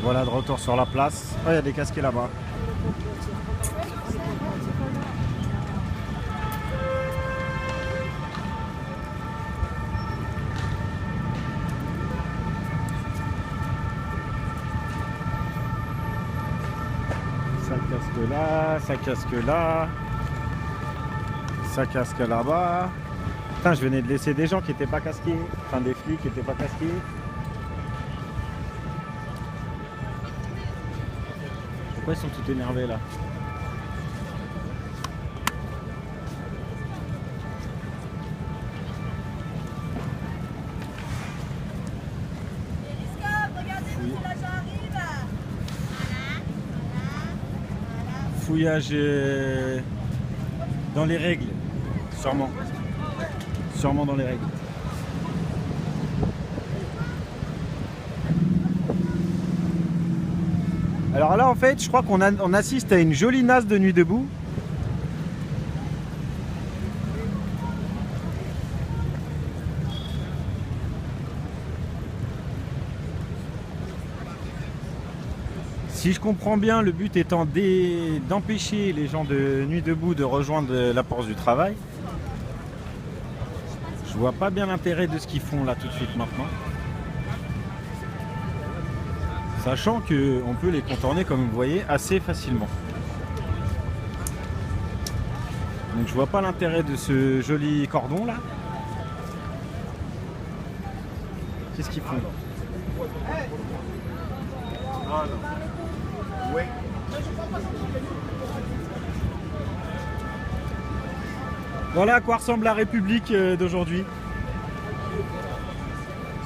Voilà, de retour sur la place. Oh, il y a des casquets là-bas. Ça casque là, ça casque là. Ça casque là-bas. Putain, je venais de laisser des gens qui n'étaient pas casqués. Enfin, des flics qui n'étaient pas casqués. Pourquoi ils sont tout énervés là? Fouillage dans les règles, sûrement. Sûrement dans les règles. Alors là, en fait, je crois qu'on assiste à une jolie nasse de nuit debout. Si je comprends bien, le but étant d'empêcher les gens de nuit debout de rejoindre la Bourse du Travail. Je vois pas bien l'intérêt de ce qu'ils font là tout de suite maintenant. Sachant qu'on peut les contourner, comme vous voyez, assez facilement. Donc je vois pas l'intérêt de ce joli cordon là. Qu'est-ce qu'ils font? Voilà à quoi ressemble la République d'aujourd'hui.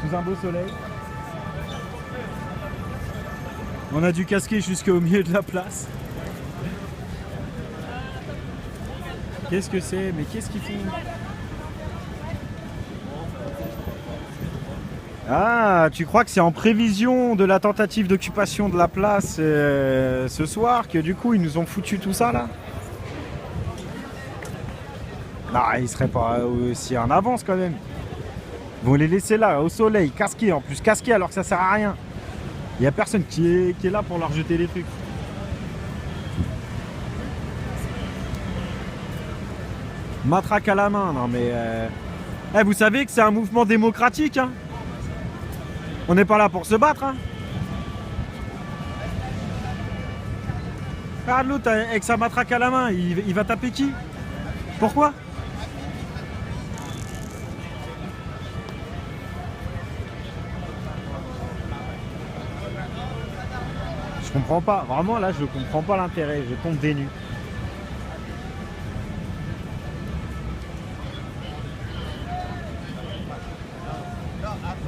Sous un beau soleil. On a dû casquer jusqu'au milieu de la place. Qu'est-ce que c'est? Mais qu'est-ce qu'ils font? Ah, tu crois que c'est en prévision de la tentative d'occupation de la place ce soir que du coup ils nous ont foutu tout ça là? Non, ils seraient pas aussi en avance quand même. Ils vont les laisser là, au soleil, casqués en plus, casqués alors que ça sert à rien. Il n'y a personne qui est là pour leur jeter des trucs. Matraque à la main, non mais... vous savez que c'est un mouvement démocratique, hein. On n'est pas là pour se battre, hein. Ah, l'autre avec sa matraque à la main, il va taper qui? Pourquoi? Je comprends pas, vraiment là je comprends pas l'intérêt, je tombe des nues.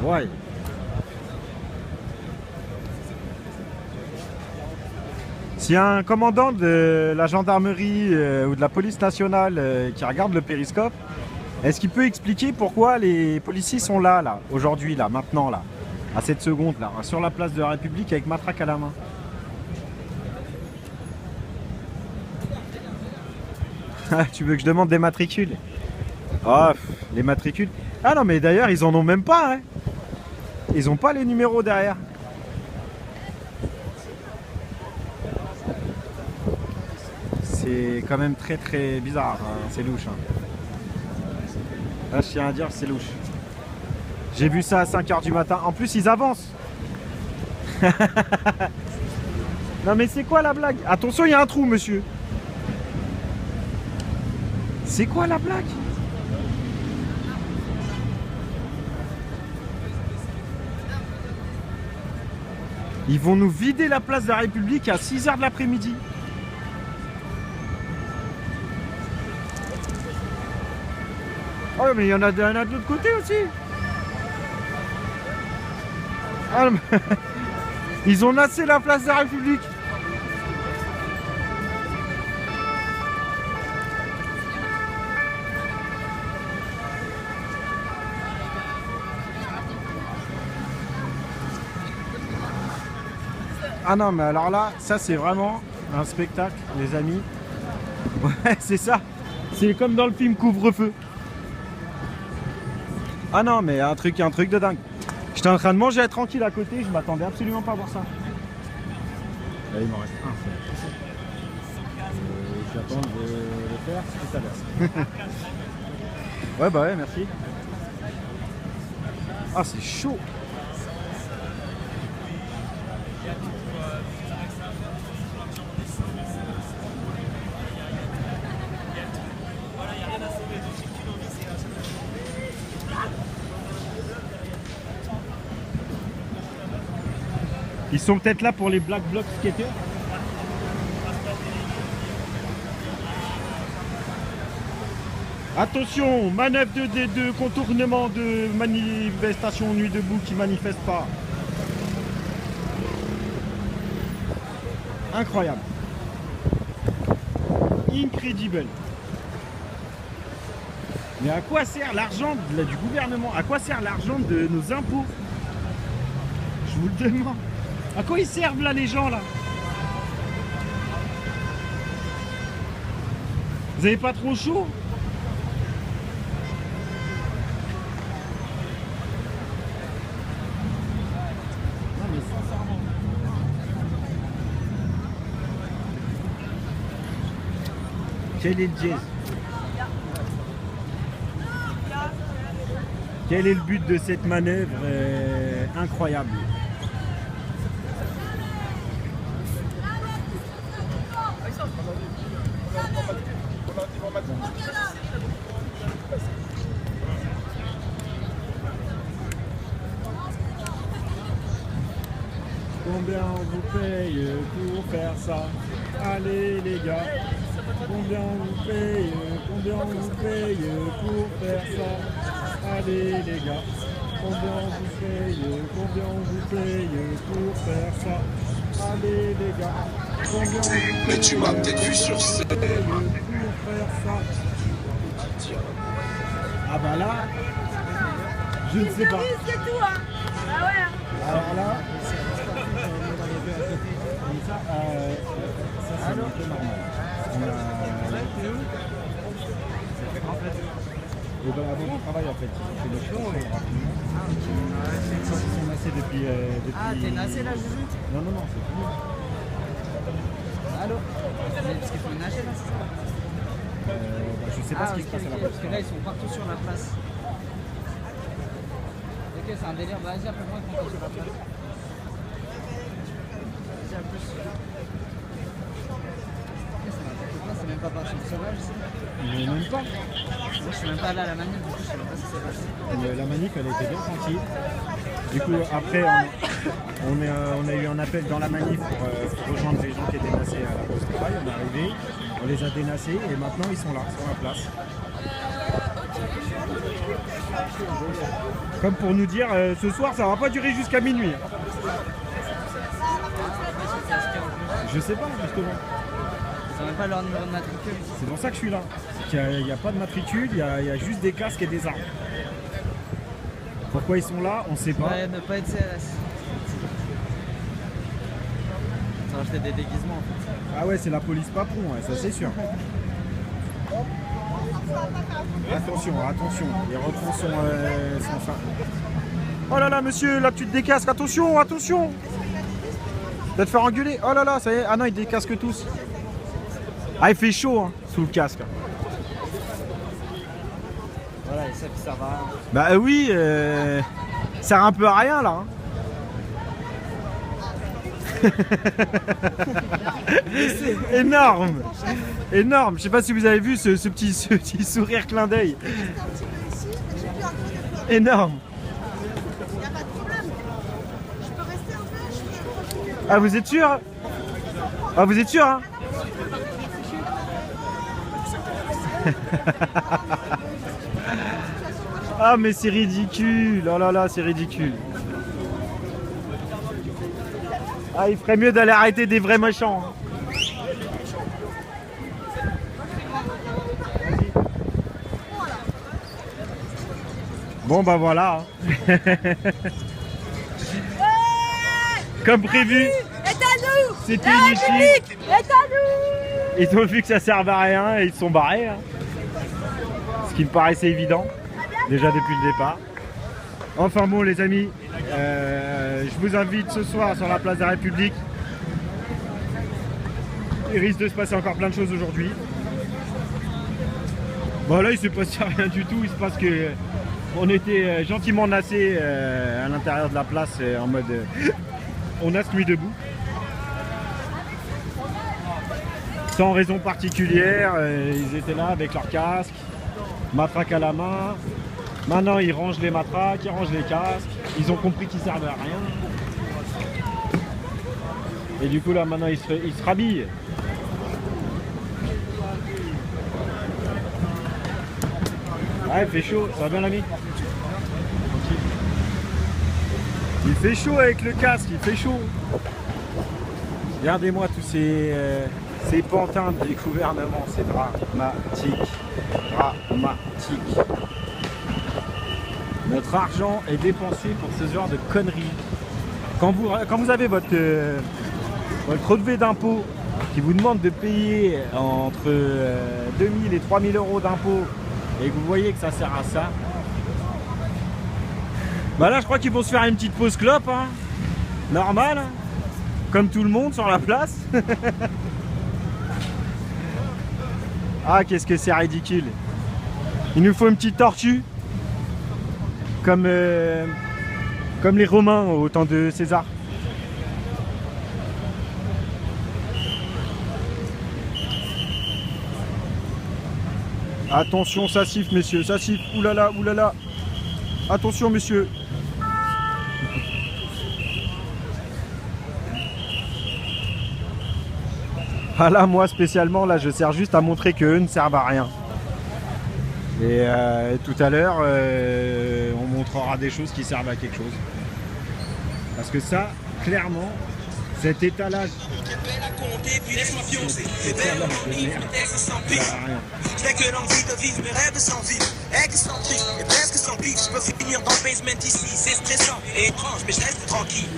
Ouais. S'il y a un commandant de la gendarmerie ou de la police nationale qui regarde le périscope, est-ce qu'il peut expliquer pourquoi les policiers sont là, aujourd'hui, là, maintenant, là, à cette seconde, là, sur la place de la République avec matraque à la main? Tu veux que je demande des matricules? Ah, les matricules. Ah non, mais d'ailleurs, ils en ont même pas, hein. Ils ont pas les numéros derrière. C'est quand même très très bizarre, hein. C'est louche. Hein. Là, je tiens à dire, c'est louche. J'ai vu ça à 5 h du matin. En plus, ils avancent. Non, mais c'est quoi la blague? Attention, il y a un trou, monsieur. C'est quoi la blague? Ils vont nous vider la place de la République à 6 h de l'après-midi. Oh mais il y en a de l'autre côté aussi. Ah, mais... Ils ont nassé la place de la République. Ah non mais alors là, ça c'est vraiment un spectacle les amis. Ouais c'est ça. C'est comme dans le film Couvre-feu. Ah non mais un truc de dingue. J'étais en train de manger tranquille à côté, je m'attendais absolument pas à voir ça. Là, il m'en reste un. J'attends de le faire tout à l'heure. Ouais, bah ouais, merci. Ah, c'est chaud. Ils sont peut-être là pour les Black Bloc skaters. Attention, manœuvre de contournement de manifestation Nuit debout qui manifeste pas. Incroyable. Incredible. Mais à quoi sert l'argent du gouvernement? À quoi sert l'argent de nos impôts? Je vous le demande. À quoi ils servent là les gens là? Vous avez pas trop chaud? Non mais sincèrement. Quel est le jazz? Quel est le but de cette manœuvre incroyable? Combien on vous paye pour faire ça? Allez les gars, combien on vous paye pour faire ça? Allez les gars, combien on vous paye pour faire ça? Allez les gars, combien on vous paye Mais tu m'as peut-être vu sur scène. pour faire ça? Ah bah là, je ne sais pas. C'est tout, hein. Ah ouais. Alors là, ça c'est un peu normal. On a... Et ben avant du travail en fait, ils fait le show rapidement. Ils sont nassés depuis... Ah, t'es nassé là, Juju? Non, non, non, c'est fini. Allô? Parce qu'il faut nager là, c'est ça? Je sais pas ce qui se passe à la place. Parce que là, ils sont partout sur la place. Ok, c'est un délire. Vas-y, appelle-moi quand t'es sur la place. Vas-y, à plus. C'est même pas par champ sauvage ici. Mais même pas. Moi je suis même pas allé à la manif, du coup je sais même pas si c'est passé. La manif elle était bien tranquille. Du coup après on a eu un appel dans la manif pour rejoindre les gens qui étaient nassés à la poste de travail. On est arrivé, on les a dénassés et maintenant ils sont là sur la place. Comme pour nous dire ce soir ça va pas durer jusqu'à minuit. Je sais pas justement. Ils ont même pas leur numéro de matricule. C'est pour ça que je suis là. Il n'y a pas de matricule, il y a juste des casques et des armes. Pourquoi ils sont là, on sait pas. Ouais, ne pas être CRS. Ils ont acheté des déguisements en fait. Ah ouais, c'est la police papon, ouais, ça c'est sûr. Attention, attention, les refrains sont fins. Oh là là, monsieur, là tu te décasques, attention, attention. Tu vas te faire engueuler. Oh là là, ça y est, ah non, ils décasquent tous. Ah, il fait chaud hein, sous le casque. Voilà, et ça qui servent à rien. Bah oui, ça sert un peu à rien là. Énorme, énorme. Je sais pas si vous avez vu ce petit sourire clin d'œil. Énorme. Il n'y a pas de problème. Je peux rester un peu, je peux... Ah vous êtes sûr? Ah vous êtes sûr hein? Ah mais c'est ridicule. Oh là là, c'est ridicule. Ah il ferait mieux d'aller arrêter des vrais méchants. Bon bah voilà. Comme prévu. Est à nous. C'était La inutile. République est à nous. Ils ont vu que ça servait à rien et ils se sont barrés. Hein. Ce qui me paraissait évident, déjà depuis le départ. Enfin bon les amis, je vous invite ce soir sur la place de la République Il risque de se passer encore plein de choses aujourd'hui. Bon là il s'est passé rien du tout, il se passe que on était gentiment nassés à l'intérieur de la place en mode on a nuit debout. Sans raison particulière, ils étaient là avec leur casque, matraque à la main. Maintenant ils rangent les matraques, ils rangent les casques, ils ont compris qu'ils servaient à rien. Et du coup là maintenant ils se rhabillent. Ouais, il fait chaud, ça va bien l'ami? Il fait chaud avec le casque, il fait chaud. Regardez-moi tous ces pantins du gouvernement, c'est dramatique. Dramatique. Notre argent est dépensé pour ce genre de conneries. Quand vous avez votre relevé d'impôt qui vous demande de payer entre 2000 et 3000 euros d'impôts et que vous voyez que ça sert à ça, bah là je crois qu'ils vont se faire une petite pause clope, hein. Normal, hein. Comme tout le monde sur la place. Ah qu'est-ce que c'est ridicule. Il nous faut une petite tortue comme les Romains au temps de César. Attention, ça siffle, messieurs, ça siffle. Oulala, oulala. Attention, messieurs. Ah là, moi spécialement, là, je sers juste à montrer qu'eux ne servent à rien. Et tout à l'heure, on montrera des choses qui servent à quelque chose. Parce que ça, clairement, cet étalage. J'ai que l'envie de vivre mes rêves sans vivre, excentrique et presque sans pique. Je peux finir dans le basement ici, c'est stressant et étrange, mais je reste tranquille.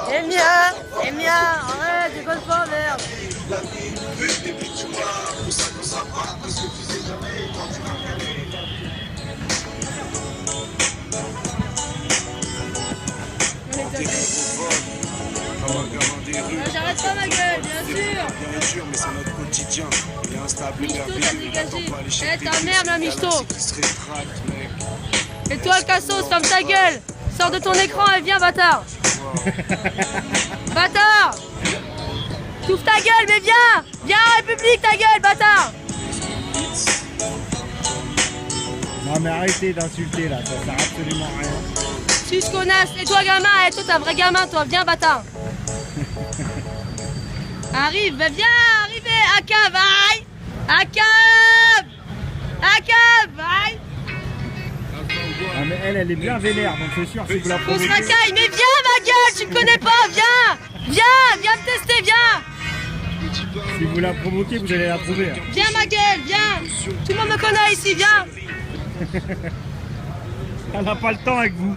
Eh bien, arrête, déconne pas, merde. J'arrête pas ma gueule, bien sûr. Bien sûr, mais c'est notre quotidien. Il est instable. Michto, t'as dégagé. Eh, ta merde, là, Michto. Et toi, le cassos, ferme ta gueule. Sors de ton écran et viens, bâtard. Bâtard. T'ouvres ta gueule, mais viens. Viens, République, ta gueule, bâtard. Non mais arrêtez d'insulter là, ça sert absolument à rien. Sus connasse. Et toi, gamin, et toi, t'es un vrai gamin, toi. Viens, bâtard. Arrive, bah viens, arrivez. À cave, aïe. À cave. À cave, aïe. Ah mais elle est bien vénère, donc c'est sûr si vous la On se provoquez. racaille, mais viens ma gueule, tu me connais pas, viens. Viens me tester, viens. Si vous la provoquez, vous allez la trouver. Hein. Viens ma gueule, viens. Tout le monde me connaît ici, viens. Elle n'a pas le temps avec vous.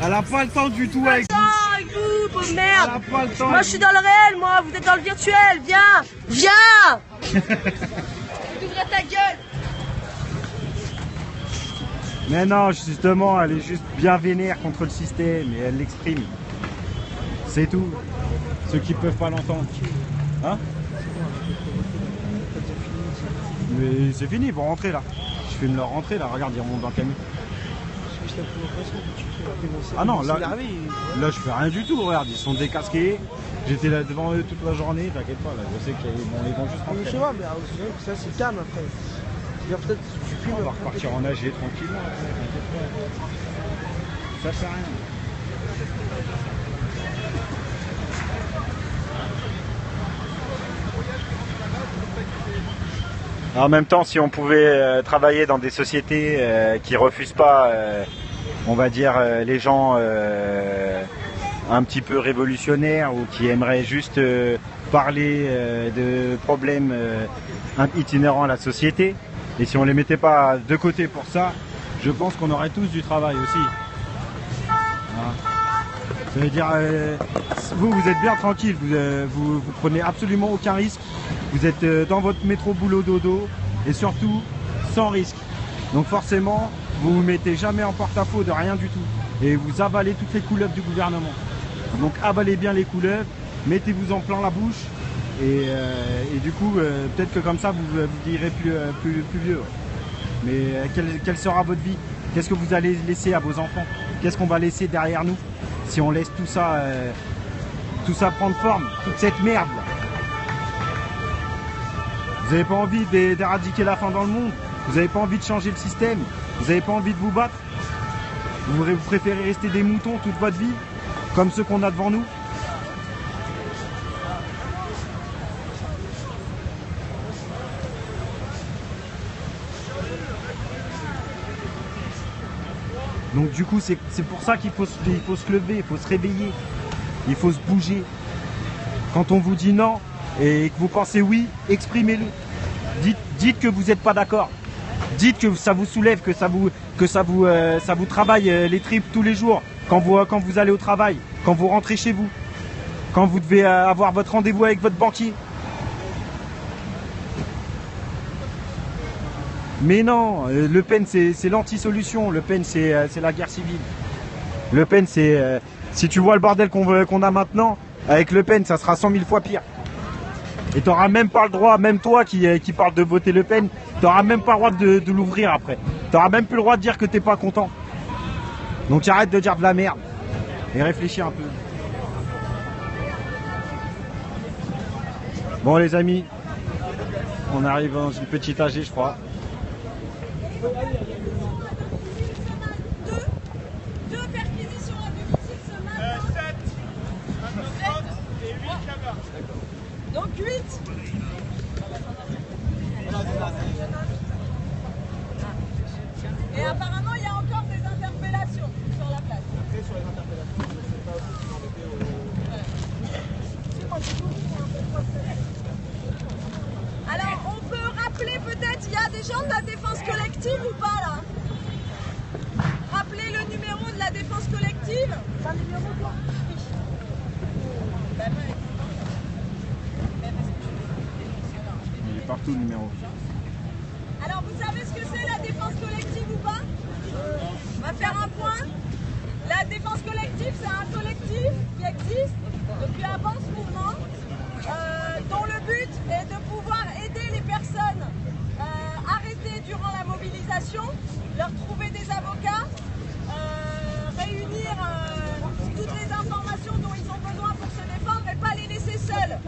Elle n'a pas le temps du tout avec vous. Attends avec vous, pauvre Elle merde. n'a pas le temps. Moi je suis dans le réel, moi, vous êtes dans le virtuel, viens. Viens. T'ouvres ta gueule. Mais non, justement, elle est juste bien vénère contre le système et elle l'exprime. C'est tout. Ceux qui peuvent pas l'entendre. Hein? Mais c'est fini, ils vont rentrer là. Je filme leur rentrée là, regarde, ils remontent dans le camion. Ah non, là je fais rien du tout, regarde, ils sont décasqués. J'étais là devant eux toute la journée, t'inquiète pas, là, je sais qu'ils vont juste rentrer. Je sais pas, mais ça c'est calme après. Peut-être tu filmes. On va repartir en nager tranquillement, t'inquiète pas. Ça sert à rien. En même temps, si on pouvait travailler dans des sociétés qui refusent pas, on va dire, les gens un petit peu révolutionnaires ou qui aimeraient juste parler de problèmes itinérants à la société, et si on les mettait pas de côté pour ça, je pense qu'on aurait tous du travail aussi. Hein. Ça veut dire, vous êtes bien tranquille, vous prenez absolument aucun risque. Vous êtes dans votre métro boulot dodo et surtout sans risque. Donc forcément, vous vous mettez jamais en porte-à-faux de rien du tout. Et vous avalez toutes les couleuvres du gouvernement. Donc avalez bien les couleuvres, mettez-vous en plein la bouche. Et du coup, peut-être que comme ça, vous direz plus vieux. Mais quelle sera votre vie? Qu'est-ce que vous allez laisser à vos enfants? Qu'est-ce qu'on va laisser derrière nous si on laisse tout ça prendre forme, toute cette merde là? Vous n'avez pas envie d'éradiquer la faim dans le monde? Vous n'avez pas envie de changer le système? Vous n'avez pas envie de vous battre? Vous préférez rester des moutons toute votre vie, comme ceux qu'on a devant nous? Donc du coup, c'est pour ça qu'il faut se lever, il faut se réveiller, il faut se bouger. Quand on vous dit non et que vous pensez oui, exprimez-le. Dites que vous n'êtes pas d'accord. Dites que ça vous soulève, que ça vous travaille les tripes tous les jours, quand vous allez au travail, quand vous rentrez chez vous, quand vous devez avoir votre rendez-vous avec votre banquier. Mais non, Le Pen c'est l'anti-solution, Le Pen c'est la guerre civile. Le Pen c'est... si tu vois le bordel qu'on a maintenant, avec Le Pen ça sera 100 000 fois pire. Et t'auras même pas le droit, même toi qui parle de voter Le Pen, t'auras même pas le droit de l'ouvrir après. T'auras même plus le droit de dire que t'es pas content. Donc arrête de dire de la merde. Et réfléchis un peu. Bon les amis, on arrive dans une petite AG je crois. Deux perquisitions à domicile ce matin. 7, et 8 là-bas. Donc 8. Et apparemment, il y a encore des interpellations sur la place. Alors, on peut rappeler peut-être, il y a des gens de la défense collective ou pas là? Rappelez le numéro de la défense collective. C'est un numéro quoi? Il est partout le numéro. Alors, vous savez ce que c'est la défense collective ou pas? On va faire un point. La défense collective, c'est un collectif qui existe depuis avant ce mouvement, dont le but est de pouvoir aider les personnes arrêtées durant la mobilisation, leur trouver des avocats, réunir toutes les informations dont ils ont besoin pour se défendre et pas les laisser seuls.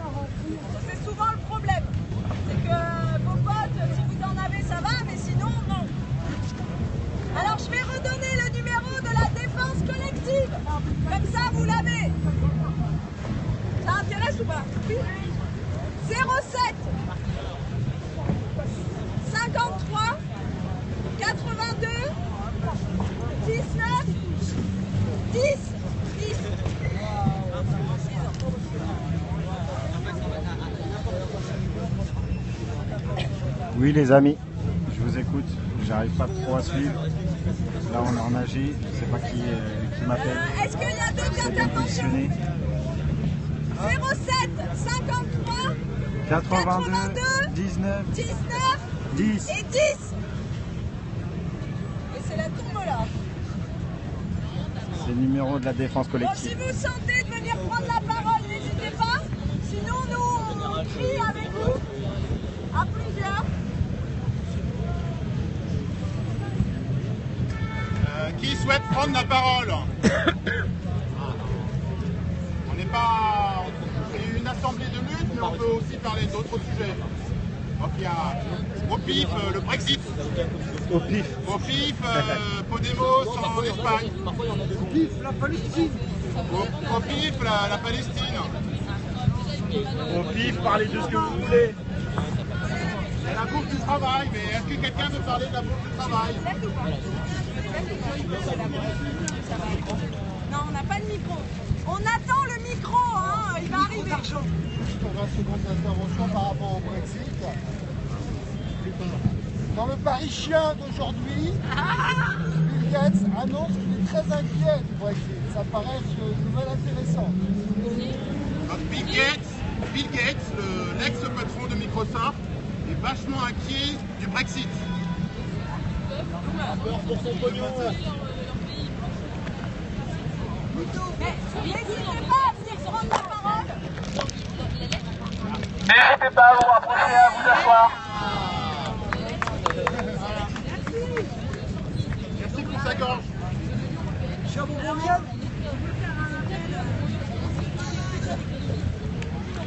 C'est souvent le problème. C'est que vos potes, si vous en avez, ça va, mais sinon, non. Alors, je vais redonner le numéro de la défense collective. Comme ça, vous l'avez. Ça intéresse ou pas? 07 53 82 19 10 10. Oui les amis, je vous écoute, j'arrive pas trop à suivre. Là on est en AG, je sais pas qui m'appelle. Est-ce qu'il y a d'autres interventions? 07 53 82 19 19 10. et 10. Et c'est la tombola. C'est le numéro de la défense Bon, collective. si vous sentez de venir prendre la parole, n'hésitez pas. Sinon, nous, on crie avec vous à plusieurs. Qui souhaite prendre la parole? On n'est pas... C'est une assemblée de lutte, mais on peut aussi parler d'autres sujets. Donc il y a au pif le Brexit, Au pif. au pif Podemos en Espagne, Au pif, la Palestine. au pif la Palestine. Au pif, parlez de ce que vous voulez. Et la bourse du travail, mais est-ce que quelqu'un veut parler de la bourse du travail? Non, on n'a pas de micro. On attend le micro, hein, il va arriver. Pour ma seconde intervention par rapport au Brexit. Dans le Parisien d'aujourd'hui, Gates annonce qu'il est très inquiet du Brexit. Ça paraît une nouvelle intéressante. Donc Bill Gates, l'ex-patron de Microsoft, est vachement inquiet du Brexit. Peur pour son pognon. Mais n'hésitez pas à venir prendre la parole. N'hésitez pas à vous rapprocher, à vous asseoir. Merci pour sa gorge.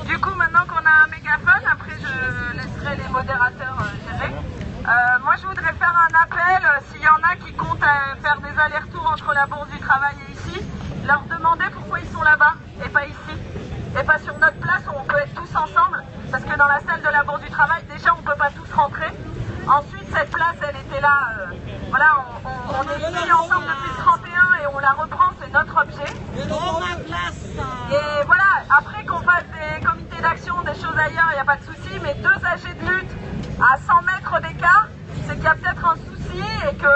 Du coup, maintenant qu'on a un mégaphone, après je laisserai les modérateurs gérer. Moi, je voudrais faire un appel, s'il y en a qui comptent faire des allers-retours entre la Bourse du Travail et ici, leur demander pourquoi ils sont là-bas et pas ici. Et pas sur notre place où on peut être tous ensemble, parce que dans la salle de la Bourse du Travail, déjà, on ne peut pas tous rentrer. Ensuite, cette place, elle était là, voilà, on est ici ensemble depuis le 31 et on la reprend, c'est notre objet. Et voilà, après qu'on fasse des comités d'action, des choses ailleurs, il n'y a pas de souci, mais 2 AG de lutte à 100 mètres d'écart, c'est qu'il y a peut-être un souci et que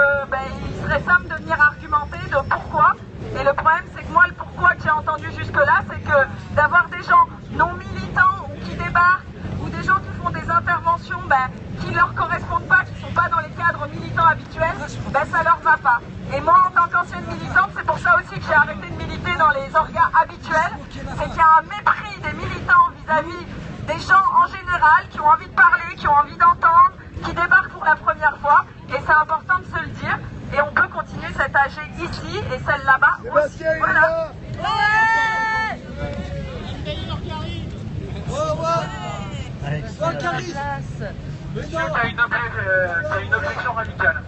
il serait simple de venir argumenter de pourquoi. Et le problème, c'est que moi, le pourquoi que j'ai entendu jusque-là, c'est que d'avoir des gens non militants ou qui débarquent, ou des gens qui font des interventions qui ne leur correspondent pas, qui ne sont pas dans les cadres militants habituels, ça leur va pas. Et moi, en tant qu'ancienne militante, c'est pour ça aussi que j'ai arrêté de militer dans les organes habituels, c'est qu'il y a un mépris des militants vis-à-vis des gens en général qui ont envie de parler, qui ont envie d'entendre, qui débarquent pour la première fois, et c'est important de se le dire. Et on peut continuer cette AG ici et celle là-bas aussi. Voilà. Monsieur, t'as une objection radicale.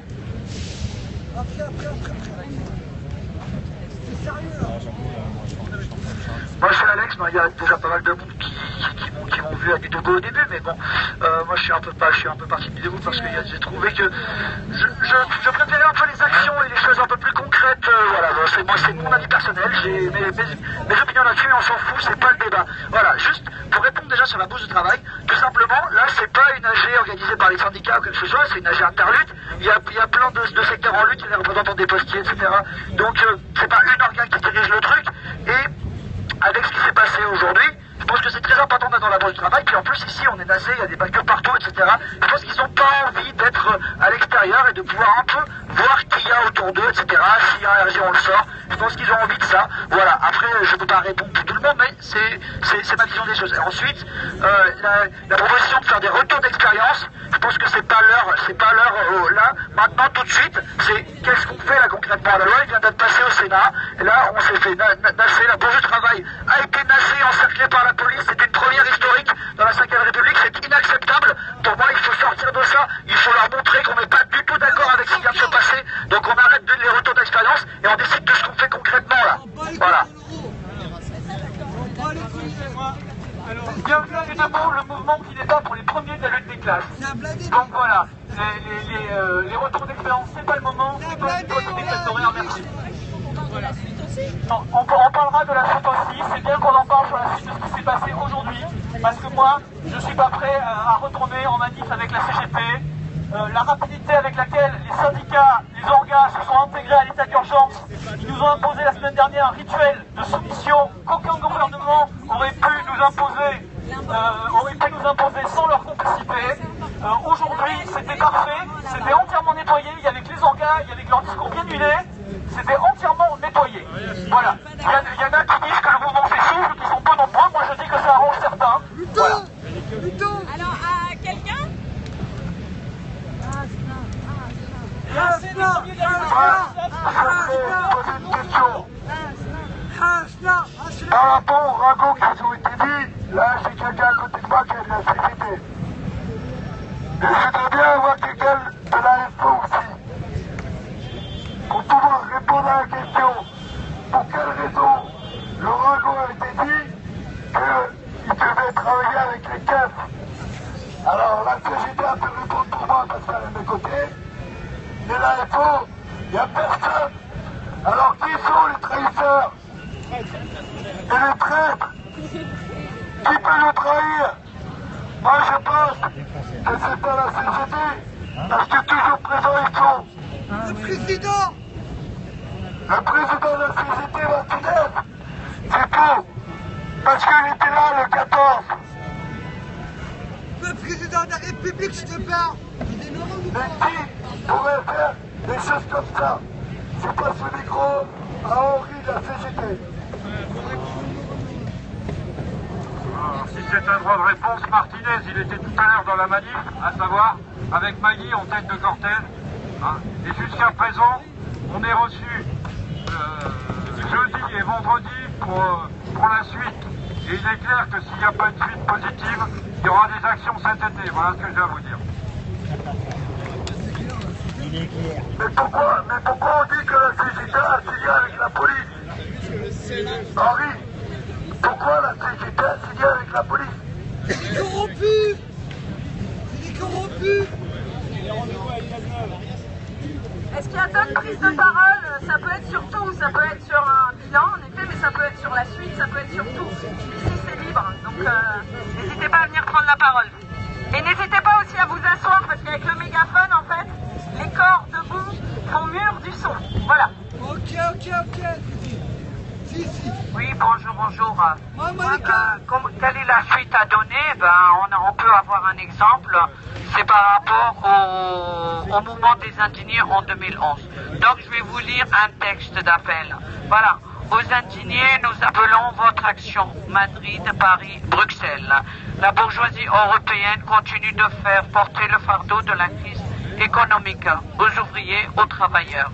Moi, je suis Alex, il y a déjà pas mal de monde qui m'ont vu à des Togo au début, mais bon, moi je suis un peu parti de vous parce que j'ai trouvé que je préférais un peu les actions et les choses un peu plus concrètes. Voilà, c'est mon avis personnel, j'ai mes opinions là-dessus, on s'en fout, c'est pas le débat. Voilà, juste pour répondre déjà sur la bourse du travail, tout simplement, là c'est pas une AG organisée par les syndicats ou quelque chose, c'est une AG interlutte. Il y a plein de secteurs en lutte, il y a des représentants des postiers, etc. Donc c'est pas une organe qui dirige le truc. Et avec ce qui s'est passé aujourd'hui, je pense que c'est très important d'être dans la bourse du travail. Puis en plus ici on est nassé, il y a des backers partout, etc. Je pense qu'ils n'ont pas envie d'être à l'extérieur et de pouvoir un peu voir qui il y a autour d'eux, etc. S'il y a un RG, on le sort. Je pense qu'ils ont envie de ça. Voilà, après je ne peux pas répondre pour tout le monde, mais c'est ma vision des choses. Et ensuite, la proposition de faire des retours d'expérience, je pense que c'est pas l'heure là, maintenant, tout de suite, c'est qu'est-ce qu'on fait là concrètement. La loi vient d'être passée au Sénat, et là on s'est fait nasser, la bourse du travail a été nassée, encerclée par la police, c'est une première historique dans la 5e République, c'est inacceptable. Pour moi, il faut sortir de ça, il faut leur montrer qu'on n'est pas du tout d'accord avec ce qui vient de se passer, donc on arrête les retours d'expérience et on décide de ce qu'on fait concrètement là. Voilà. Bienvenue à Debout, le mouvement qui n'est pas pour les premiers de la lutte des classes. Donc voilà, les retours d'expérience, c'est pas le moment, c'est pas le retour des classes horaires, merci. Non, on parlera de la suite aussi, c'est bien qu'on en parle sur la suite de ce qui s'est passé aujourd'hui, parce que moi, je suis pas prêt à retourner en manif avec la CGT. La rapidité avec laquelle les syndicats, les orgas se sont intégrés à l'état d'urgence, ils nous ont imposé la semaine dernière un rituel de soumission qu'aucun gouvernement aurait pu nous imposer sans leur complicité. Aujourd'hui, c'était parfait, c'était entièrement nettoyé, il y avait que les orgas, il y avait que leur discours bien huilé, c'était entièrement nettoyé. Voilà. Il y en a qui disent que le mouvement s'essouffle, qui sont peu nombreux, moi je dis que ça arrange certains. Voilà. Alors, à quelqu'un Je vais poser une question. Par rapport aux ragots qui ont été dit, là j'ai quelqu'un à côté de moi qui est de la CGT. Et je voudrais bien avoir quelqu'un de la FO aussi. Pour pouvoir répondre à la question, pour quelle raison le ragot a été dit qu'il devait travailler avec les keufs. Alors la CGT a pu répondre pour moi parce qu'elle est à mes côtés. Mais la FO, il n'y a personne. Alors qui sont les trahisseurs et les traîtres? Qui peut nous trahir? Moi je pense que c'est pas la CGT, parce que toujours présents ils sont. Le président Le président de la CGT, Martinez, c'est faux. Parce qu'il était là le 14. Le président de la République, je te parle. Il est normal ou pas? Mais qui pourrait faire des choses comme ça? Je passe le micro à Henri de la CGT. Alors, si c'est un droit de réponse, Martinez, il était tout à l'heure dans la manif, à savoir avec Magui en tête de cortège. Hein. Et jusqu'à présent, on est reçu jeudi et vendredi pour la suite. Et il est clair que s'il n'y a pas une suite positive, il y aura des actions cet été. Voilà ce que j'ai à vous dire. Mais pourquoi on dit que la CGT a signé avec la police? Henri, pourquoi la CGT a signé avec la police? C'est des corrompus. C'est des corrompus. Est-ce qu'il y a d'autres prises de parole? Ça peut être sur tout, ça peut être sur un bilan en effet, mais ça peut être sur la suite, ça peut être sur tout. Ici c'est libre, donc n'hésitez pas à venir prendre la parole. Et n'hésitez pas aussi à vous asseoir parce qu'avec le mégaphone en fait, les corps debout font mûr du son. Voilà. Ok. Si. Oui, bonjour. Monica. Quelle est la suite à donner? On peut avoir un exemple. C'est par rapport au mouvement des indignés en 2011. Donc je vais vous lire un texte d'appel. Voilà. Aux indignés, nous appelons votre action. Madrid, Paris, Bruxelles. La bourgeoisie européenne continue de faire porter le fardeau de la crise économique aux ouvriers, aux travailleurs.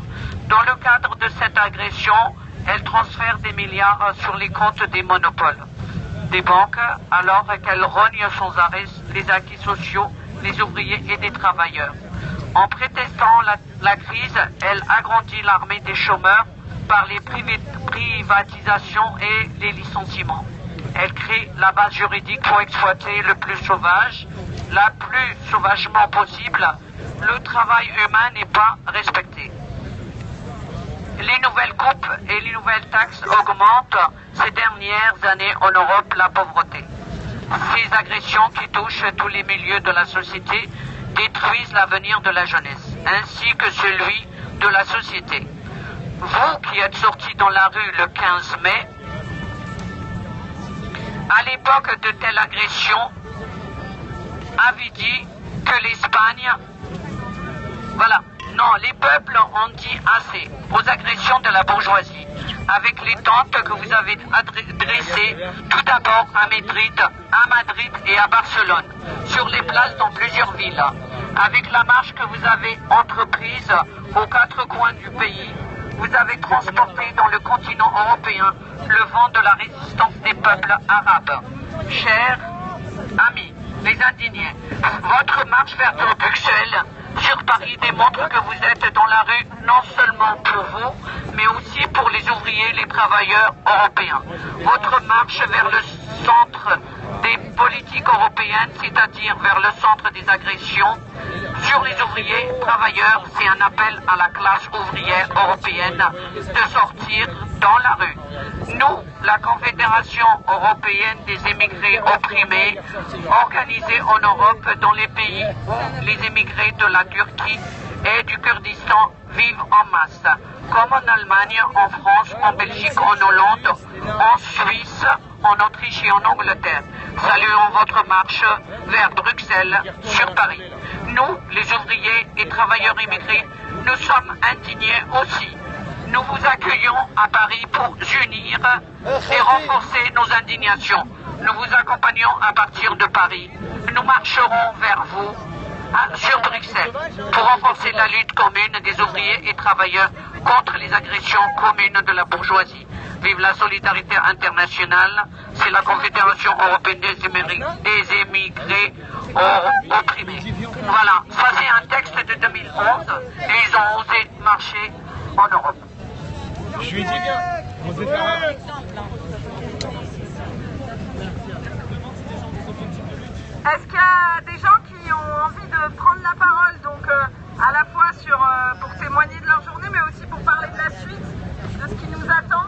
Dans le cadre de cette agression, elle transfère des milliards sur les comptes des monopoles, des banques, alors qu'elle rogne sans arrêt les acquis sociaux, les ouvriers et des travailleurs. En prétextant la crise, elle agrandit l'armée des chômeurs par les privatisations et les licenciements. Elle crée la base juridique pour exploiter le plus sauvage, la plus sauvagement possible. Le travail humain n'est pas respecté. Les nouvelles coupes et les nouvelles taxes augmentent ces dernières années en Europe la pauvreté. Ces agressions qui touchent tous les milieux de la société détruisent l'avenir de la jeunesse, ainsi que celui de la société. Vous qui êtes sortis dans la rue le 15 mai, à l'époque de telles agressions, avez dit que l'Espagne... Voilà. Non, les peuples ont dit assez aux agressions de la bourgeoisie, avec les tentes que vous avez dressées tout d'abord à Madrid et à Barcelone, sur les places dans plusieurs villes, avec la marche que vous avez entreprise aux quatre coins du pays. Vous avez transporté dans le continent européen le vent de la résistance des peuples arabes. Chers amis, les indignés, votre marche vers Bruxelles sur Paris démontre que vous êtes dans la rue non seulement pour vous, mais aussi pour les ouvriers, les travailleurs européens. Votre marche vers le centre des politiques européennes, c'est-à-dire vers le centre des agressions sur les ouvriers, travailleurs, c'est un appel à la classe ouvrière européenne de sortir dans la rue. Nous, la Confédération européenne des émigrés opprimés, organisée en Europe dans les pays où les émigrés de la Turquie et du Kurdistan vivent en masse, comme en Allemagne, en France, en Belgique, en Hollande, en Suisse, en Autriche et en Angleterre. Saluons votre marche vers Bruxelles, sur Paris. Nous, les ouvriers et travailleurs immigrés, nous sommes indignés aussi. Nous vous accueillons à Paris pour unir et renforcer nos indignations. Nous vous accompagnons à partir de Paris. Nous marcherons vers vous sur Bruxelles pour renforcer la lutte commune des ouvriers et travailleurs contre les agressions communes de la bourgeoisie. Vive la solidarité internationale, c'est la Confédération européenne des émigrés opprimés. Voilà, ça c'est un texte de 2011 et ils ont osé marcher en Europe. Je lui dis bien, on sait faire un exemple. Est-ce qu'il y a des gens qui ont envie de prendre la parole, donc à la fois pour témoigner de leur journée, mais aussi pour parler de la suite, de ce qui nous attend,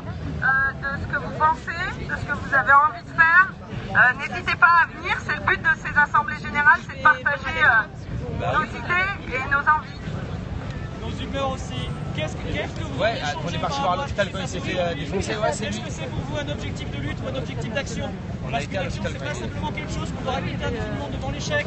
de ce que vous pensez, de ce que vous avez envie de faire. N'hésitez pas à venir, c'est le but de ces assemblées générales, c'est de partager nos idées et nos envies. nos humeurs aussi. Qu'est-ce que vous Ouais, voulez on est changer parti par voir à rapport à l'hôpital ce quand qui il s'est s'est fait passé défoncer, ouais, c'est Est-ce lui. que c'est pour vous un objectif de lutte ou un objectif d'action? On a Parce été qu'une à action, l'hôpital c'est pas quand simplement quelque chose qu'on aura quelqu'un tout le monde devant l'échec.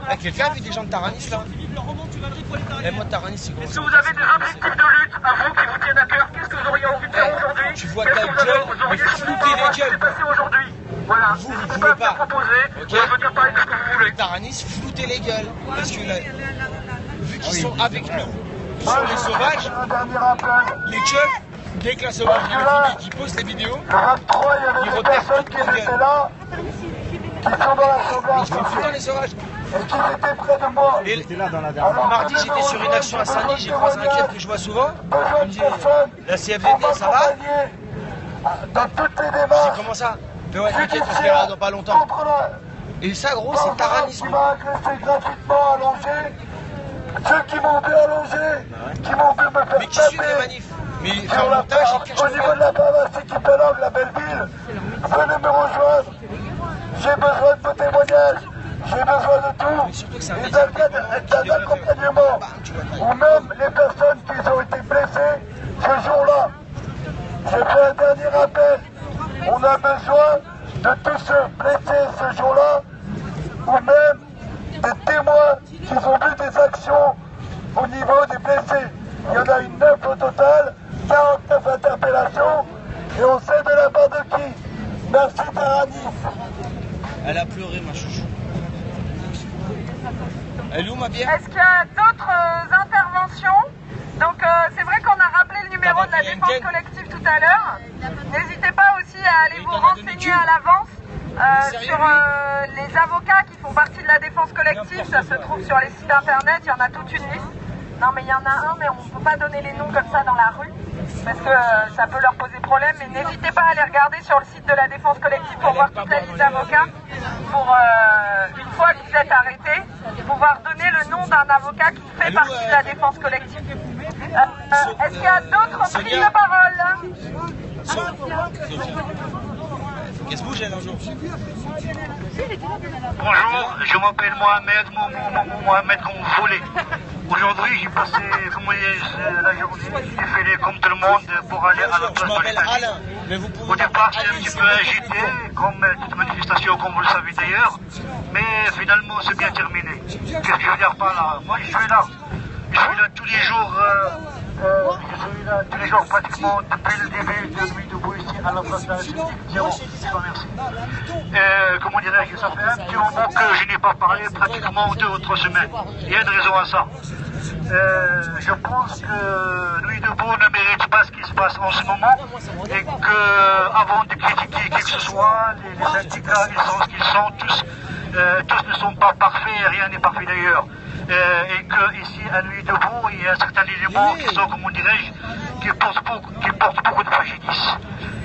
Avec quelqu'un, vu des gens de Taranis là. Qui vivent leur moment de chevalerie prolétarienne. Et moi de Taranis, c'est Est-ce que vous avez des objectifs de lutte à vous qui vous tiennent à cœur? Qu'est-ce que vous auriez envie de faire aujourd'hui? Tu vois ta gueule, mais flouter les gueules. Passé aujourd'hui. Voilà, Vous n'hésitez pouvez pas à pas. me proposer, Ok. je veux dire parler de ce que vous voulez. Taranis, flouter les gueules. Parce que là, vu qu'ils sont avec nous, sur les sauvages, les keufs, dès que la sauvage vient filmer, qui poste les vidéos, ils repèrent toutes les gueules. Qui sont dans la sauvegarde. Je me fous dans les sauvages. Et qui étaient près de moi. Et J'étais là dans la dernière. mardi, j'étais sur une action à Saint-Denis, j'ai croisé un keuf que je vois souvent. Il me dit, la CFDT, ça va? Dans toutes les Je dis, démarches. comment ça? Mais ouais, t'inquiète, on se verra dans pas longtemps. Et ça, gros, c'est taranisme. Qui m'a agressé gratuitement allongé. Ceux qui m'ont vu allongé, qui m'ont vu me faire Mais qui suivent les manifs? Mais faire sur un la montage, ils cachent au niveau de la pharmacie qui pélogue la Belleville, venez me rejoindre. J'ai besoin de vos témoignages. J'ai besoin de tout. Mais surtout que c'est un Et média d'un accompagnement. Ou même les personnes qui ont été blessées ce jour-là. J'ai fait un dernier appel. On a besoin de tous ceux blessés ce jour-là, ou même des témoins qui ont vu des actions au niveau des blessés. Il y en a une 9 au total, 49 interpellations, et on sait de la part de qui. Merci Taranis. Elle a pleuré, ma chouchou. Elle est où, ma bière? Est-ce qu'il y a d'autres interventions? Donc c'est vrai qu'on a rappelé le numéro de la défense collective tout à l'heure. N'hésitez pas aussi à aller vous renseigner à l'avance sur les avocats qui font partie de la défense collective. Ça se trouve sur les sites internet, il y en a toute une liste. Non mais il y en a un, mais on ne peut pas donner les noms comme ça dans la rue, parce que ça peut leur poser problème. Mais n'hésitez pas à aller regarder sur le site de la défense collective pour voir toute la liste d'avocats, pour une fois que vous êtes arrêté, pouvoir donner le nom d'un avocat qui fait partie de la défense collective. Est-ce qu'il y a d'autres prises de parole? Qu'est-ce que vous gêne un jour? Bonjour, je m'appelle Mohamed comme vous voulez. Aujourd'hui, j'ai passé la journée, j'ai fait comme tout le monde pour aller à la Je place de m'appelle l'Italie. Alain, mais vous pouvez... Au départ, j'étais un petit peu agité, comme toute manifestation, comme vous le savez d'ailleurs, mais finalement, c'est bien terminé. Qu'est-ce que je veux dire par là? Moi, je suis là. Je suis là tous les jours, pratiquement depuis le début de Nuit debout ici à la place de la République. Merci. Comment dirais-je, ça fait un petit moment que je n'ai pas parlé, pratiquement 2 ou 3 semaines. Il y a une raison à ça. Je pense que Nuit debout ne mérite pas ce qui se passe en ce moment et que, avant de critiquer qui que ce soit, les syndicats, ils sont ce qu'ils sont, tous ne sont pas parfaits, rien n'est parfait d'ailleurs. Et que ici à Nuit debout, il y a certains éléments qui sont, comment dirais-je, qui portent beaucoup de préjudice.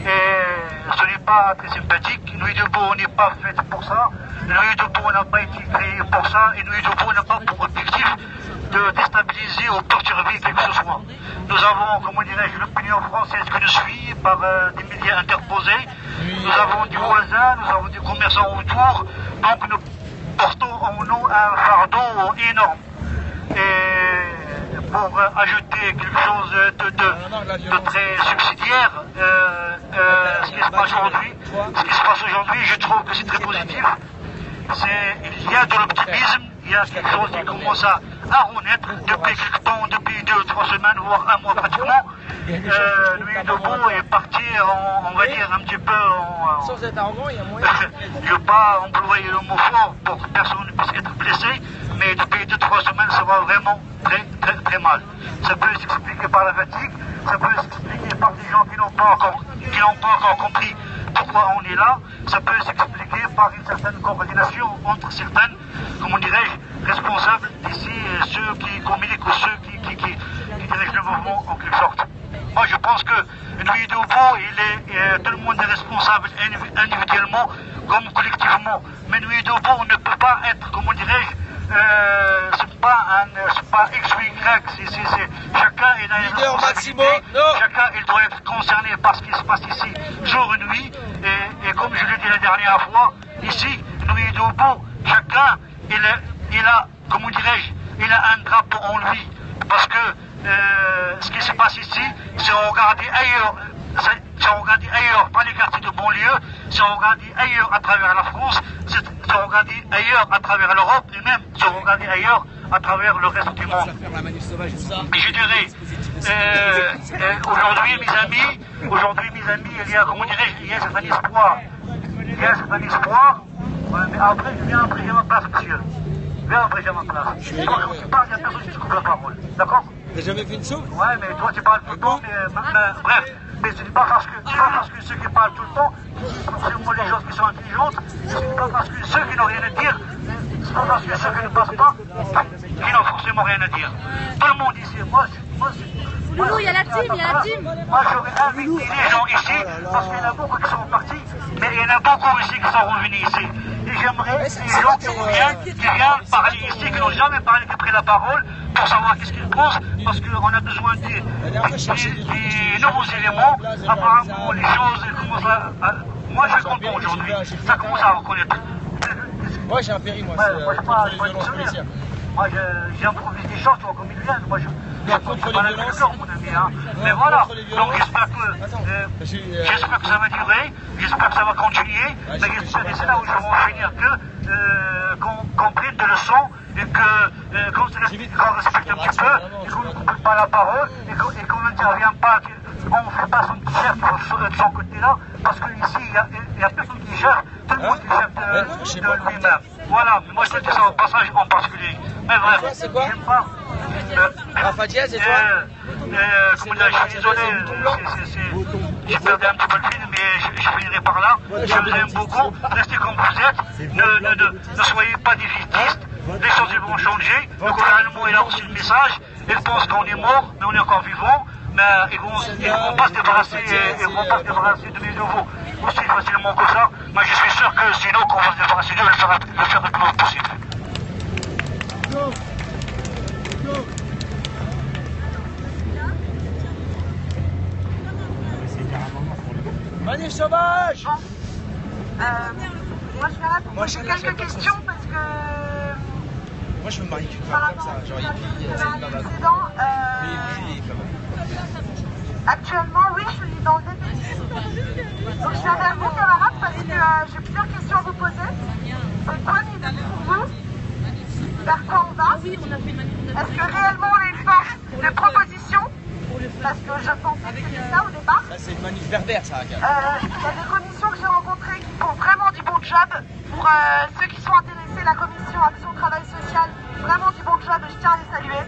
Et ce n'est pas très sympathique. Nuit debout n'est pas faite pour ça. Nuit debout n'a pas été créée pour ça. Et Nuit debout n'a pas pour objectif de déstabiliser ou perturber qui que ce soit. Nous avons, comment dirais-je, l'opinion française qui nous suit par des médias interposés. Nous avons des voisins, nous avons des commerçants autour. Donc nous portons en nous un fardeau énorme. Et pour ajouter quelque chose de très subsidiaire, ce qui se passe aujourd'hui, je trouve que c'est très positif. Il y a de l'optimisme, il y a quelque chose qui commence à renaître depuis quelque temps, depuis 2 ou 3 semaines, voire un mois pratiquement. Nuit debout est parti, on va dire, un petit peu Sans être arrogant, il y a moyen. je ne veux pas employer le mot fort pour que personne ne puisse être blessé, mais depuis 2-3 semaines, ça va vraiment très mal. Ça peut s'expliquer par la fatigue, ça peut s'expliquer par des gens qui n'ont pas encore compris pourquoi on est là, ça peut s'expliquer par une certaine coordination entre certaines, comment dirais-je, responsables d'ici, ceux qui communiquent ou ceux qui dirigent le mouvement en quelque sorte. Moi je pense que Nuit debout, tout le monde est responsable individuellement comme collectivement. Mais Nuit debout ne peut pas être, comment dirais-je, c'est pas X ou Y, chacun il a une responsabilité, chacun il doit être concerné par ce qui se passe ici jour et nuit. Et comme je l'ai dit la dernière fois, ici, Nuit debout, chacun il a, comment dirais-je, il a un drapeau en lui. parce que ce qui se passe ici, si on regardait ailleurs, dans les quartiers de banlieue, si on regardait ailleurs à travers la France, si on regardait ailleurs à travers l'Europe, et même si on regardait ailleurs à travers le reste du monde. Et je dirais, aujourd'hui mes amis, il y a, comment dirais-je, il y a un certain espoir. Il y a un certain espoir, ouais, mais après, viens après, j'ai ma place, monsieur. Viens après, j'ai ma place. Quand tu parles, il n'y a personne qui te coupe la parole, d'accord? T'as jamais fait une chose? Ouais, mais toi tu parles tout le temps, mais bref. Mais ce n'est pas parce que ceux qui parlent tout le temps, forcément les gens qui sont intelligentes, ce n'est pas parce que ceux qui n'ont rien à dire, c'est pas parce que ceux qui ne passent pas, qui n'ont forcément rien à dire. Tout le monde ici, Loulou, il y a la team, Moi j'aurais invité les gens ici, parce qu'il y en a beaucoup qui sont partis, mais il y en a beaucoup ici qui sont revenus ici. Et j'aimerais les gens qui viennent parler ici, qui n'ont jamais parlé, qui ont pris la parole, pour savoir qu'est-ce qu'ils pensent, parce qu'on a besoin des nouveaux éléments. Apparemment, les choses commencent à... Moi, je suis content aujourd'hui. Ça commence à reconnaître. Ouais, j'ai un péri, moi. Moi, je suis pas dictionnaire. Moi, j'improvise des choses, tu vois, comme ils viennent. Moi, je suis pas l'agriculteur, mon ami. Hein. Mais voilà. Donc, j'espère que ça va durer. J'espère que ça va continuer. Mais j'espère que c'est là où je vais finir qu'on prenne des leçons et qu'on respecte un petit peu, et qu'on ne coupe pas la parole, et qu'on n'intervient pas, on ne fait pas son petit chef de son côté-là, parce qu'ici, il y a personne qui gère, tout le monde qui gère de lui-même. Voilà, mais moi je te dis ça au passage en particulier. Mais bref, j'aime pas. Rafa Diaz, et toi? Comment dire, je suis désolé, j'ai perdu un petit peu le film, mais je finirai par là. Je vous aime beaucoup, restez comme vous êtes, ne soyez pas défaitistes. Les choses vont changer, le gouvernement il a reçu le message, il pense qu'on est mort, mais on est encore vivant, mais ils vont pas se débarrasser, de mes nouveaux aussi facilement que ça, mais je suis sûr que sinon qu'on va se débarrasser d'eux, le faire le plus vite possible. Manif sauvage! Moi, je vais poser quelques questions parce que... Moi, je veux me marier qu'une femme comme ça, genre hippie, Actuellement, oui, je suis dans le déficit. Donc, je viens vers vous, camarades, parce que j'ai plusieurs questions à vous poser. C'est quoi l'idée pour vous? Vers quoi on va? Est-ce que réellement on est une force de proposition? Parce que je pensais que c'était ça au départ. Là, c'est une manif berbère, ça, il y a des commissions que j'ai rencontrées qui font vraiment du bon job. Pour ceux qui sont intéressés, la commission Action Travail Social, vraiment du bon job, je tiens à les saluer.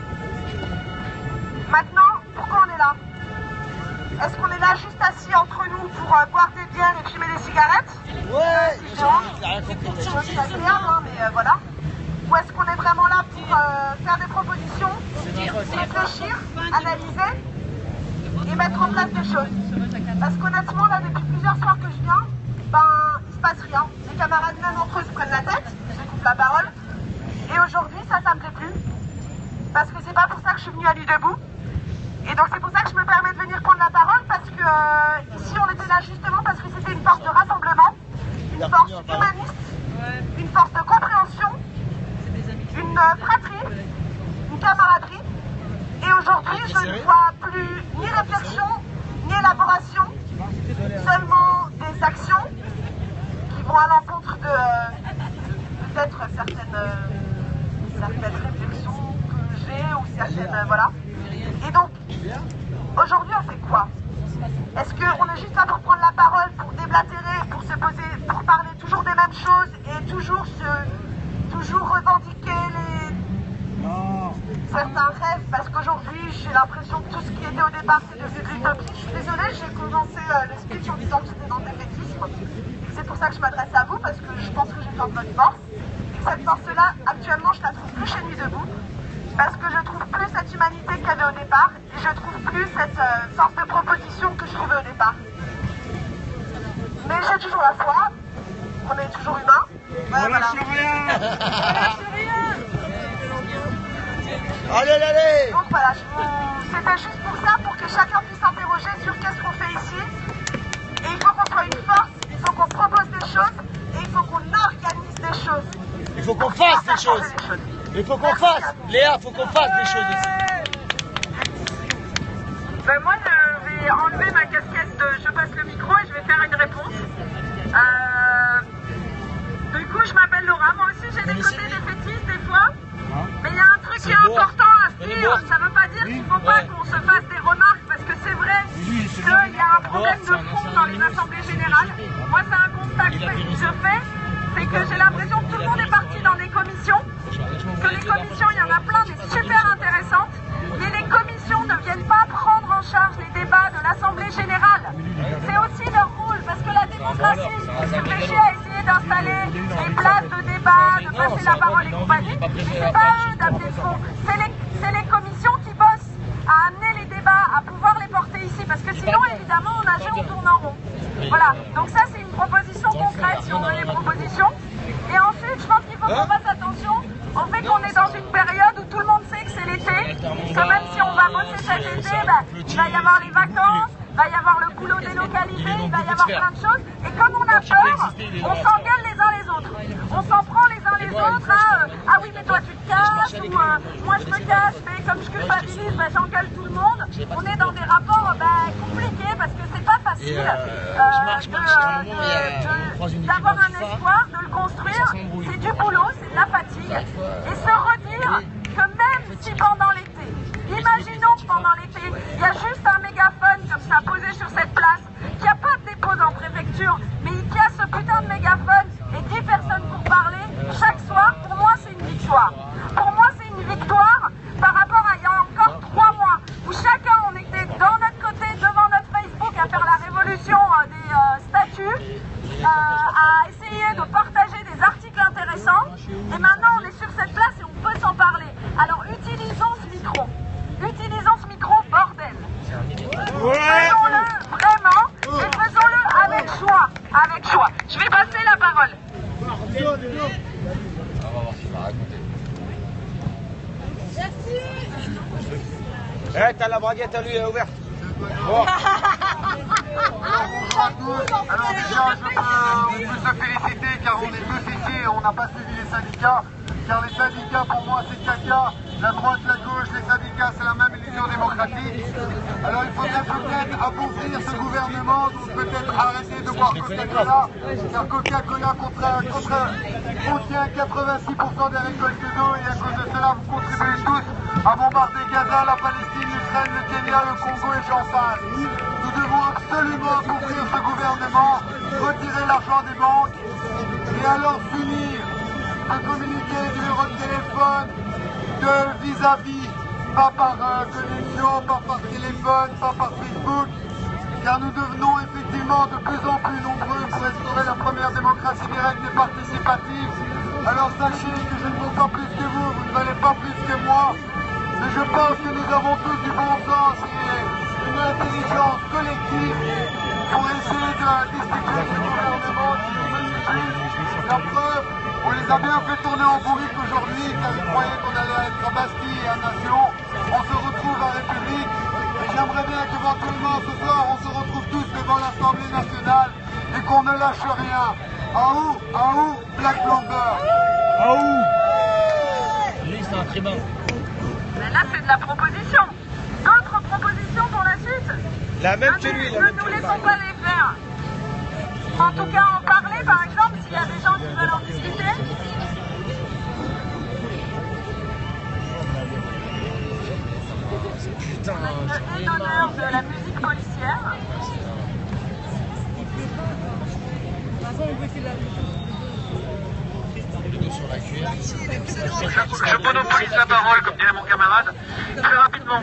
Maintenant, pourquoi on est là? Est-ce qu'on est là juste assis entre nous pour boire des bières et fumer des cigarettes? Ouais, j'ai rien compris. C'est agréable, hein, mais voilà. Ou est-ce qu'on est vraiment là pour faire des propositions, réfléchir, analyser et mettre en place des choses? Parce qu'honnêtement, là, depuis plusieurs soirs que je viens, il se passe rien. Les camarades, même entre eux, se prennent la tête, se coupent la parole. Et aujourd'hui, ça me plaît plus. Parce que c'est pas pour ça que je suis venue à Nuit debout. Et donc c'est pour ça que je me permets de venir prendre la parole, parce que ici on était là justement parce que c'était une force de rassemblement, une force humaniste, une force de compréhension, une fratrie, une camaraderie. Et aujourd'hui, je ne vois plus ni réflexion, ni élaboration, seulement des actions qui vont à l'encontre de peut-être certaines réflexions que j'ai ou certaines... voilà. Et donc, aujourd'hui, on fait quoi? Est-ce qu'on est juste là pour prendre la parole, pour déblatérer, pour se poser, pour parler toujours des mêmes choses et toujours revendiquer certains rêves? Parce qu'aujourd'hui, j'ai l'impression que tout ce qui était au départ, c'est devenu de l'utopie. Je suis désolée, j'ai commencé le speech en disant que c'était dans le défaitisme. C'est pour ça que je m'adresse à vous, parce que je pense que j'ai plein de bonne force. Et cette force-là, actuellement, je la trouve plus chez Nuit debout. Parce que je trouve plus cette humanité qu'il y avait au départ, et je trouve plus cette force de proposition que je trouvais au départ. Mais j'ai toujours la foi, on est toujours humain. On lâche rien. Allez. Donc voilà, c'était juste pour ça, pour que chacun puisse s'interroger sur qu'est-ce qu'on fait ici. Et il faut qu'on soit une force, il faut qu'on propose des choses, et il faut qu'on organise des choses. Il faut qu'on fasse des choses. Il faut qu'on fasse, Léa, il faut qu'on fasse des choses ici. Ben moi, je vais enlever ma casquette, je passe le micro et je vais faire une réponse. Du coup, je m'appelle Laura. Moi aussi, j'ai des côtés défaitistes des fois. Mais il y a un truc qui est important à dire. Ça ne veut pas dire qu'il ne faut pas qu'on se fasse des remarques, parce que c'est vrai qu'il y a un problème de fond dans les assemblées générales. Moi, c'est un constat que je fais, c'est que j'ai l'impression que tout le monde est parti dans des commissions, que les commissions, il y en a plein des super intéressantes, mais les commissions ne viennent pas prendre en charge les débats de l'Assemblée générale. C'est aussi leur rôle, parce que la démocratie se fait chier à essayer d'installer des places de débat, de passer la parole et compagnie, mais c'est pas eux d'amener le fond, c'est les commissions qui bossent à amener les débats, à pouvoir les porter ici, parce que sinon, évidemment, on nageait, on tourne en rond. Voilà, donc ça c'est une proposition concrète, si on veut les propositions. Et ensuite, je pense qu'il faut qu'on fasse attention au fait qu'on est dans une période où tout le monde sait que c'est l'été, que même si on va bosser cet été, il va y avoir les vacances, il va y avoir le boulot délocalisé, il va y avoir plein de choses. Et comme on a peur, on s'engueule les uns les autres. On s'en prend les uns les autres à ah oui mais toi tu te casses, ou moi je me casse, mais comme je culpabilise, j'engueule tout le monde. On est dans des rapports compliqués parce que c'est pas facile d'avoir un espoir, de le construire. C'est du boulot, c'est de la fatigue. Et se redire que même si pendant l'été, imaginons que pendant l'été, il y a juste un mégaphone comme ça posé sur cette place, qu'il n'y a pas de dépôt en préfecture, mais qu'il y a ce putain de mégaphone et 10 personnes pour parler chaque soir, pour moi c'est une victoire. Pour moi c'est une victoire par rapport à il y a encore 3 mois, où chacun on était dans notre côté, devant notre Facebook, à faire la révolution des statuts, à essayer de partager des articles intéressants, et maintenant on est sur cette place et on peut s'en parler. Alors utilisons ce micro. Utilisons ce micro, bordel. Faisons-le vraiment et faisons-le avec choix. Avec choix. Je vais passer la parole. On va voir ce qu'il va raconter. Eh, t'as la braguette à lui ouverte. Bon. Bonjour à tous. Alors déjà, on peut se féliciter car on est tous ici et on n'a pas suivi les syndicats. Car les syndicats, pour moi, c'est caca. La droite, la gauche, les syndicats, c'est la même illusion démocratique. Alors il faudrait peut-être appauvrir ce gouvernement, donc peut-être arrêter de boire Coca-Cola. Car Coca-Cola contient 86% des récoltes d'eau et à cause de cela, vous contribuez tous à bombarder Gaza, la Palestine, l'Ukraine, le Kenya, le Congo et j'en passe. Nous devons absolument appauvrir ce gouvernement, retirer l'argent des banques et alors finir à communiquer des numéros de téléphone de vis-à-vis, pas par connexion, pas par téléphone, pas par Facebook, car nous devenons effectivement de plus en plus nombreux pour instaurer la première démocratie directe et participative. Alors sachez que je ne vaux pas plus que vous, vous ne valez pas plus que moi, mais je pense que nous avons tous du bon sens et une intelligence collective pour essayer de destituer ce gouvernement qui nous manipule. La preuve, on les a bien fait tourner en bourrique aujourd'hui, car ils croyaient qu'on allait être à Bastille et à Nation. On se retrouve à République, et j'aimerais bien qu'éventuellement ce soir, on se retrouve tous devant l'Assemblée nationale et qu'on ne lâche rien. Aou, Black Blamber. Aou. Lui, c'est un tribun. Mais là, c'est de la proposition. D'autres propositions pour la suite? La même que lui. Ne nous laissons pas les faire. En tout cas, en parler, par exemple, s'il y a des gens qui veulent en discuter. Une honneur de la musique policière. Je monopolise la parole, comme dirait mon camarade, très rapidement.